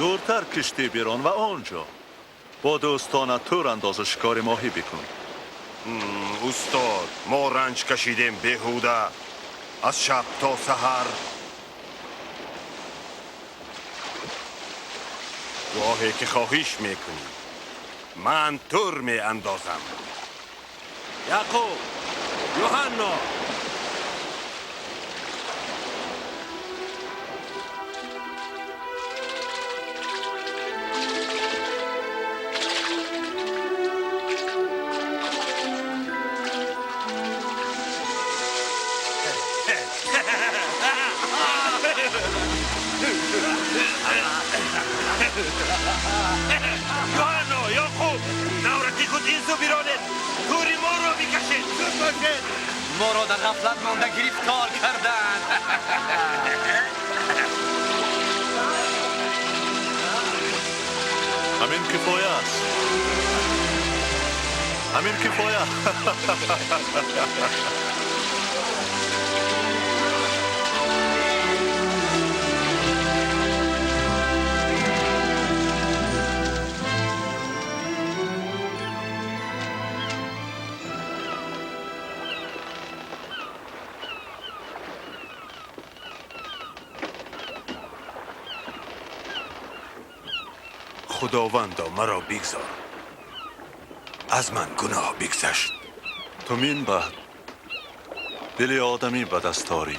دورتر کشتی بیرون و آنجا با دوستان تور انداز شکار ماهی بکن. استاد، ما رنج کشیدیم بیهوده از شب تا سحر. راهی که خواهش میکنی من تور می اندازم. یعقوب، یوحنا، یوحنا، یعقوب، نورتی خود این زو بیرانید. توری ما رو بکشید. زود باشید. ما را در غفلت مانده گرفتار کردند. همین کفایه است. همین کفایه. خداوندا مرا بگذار. از من گناه بگذشت. تو مین بعد دل آدمی به دست آری.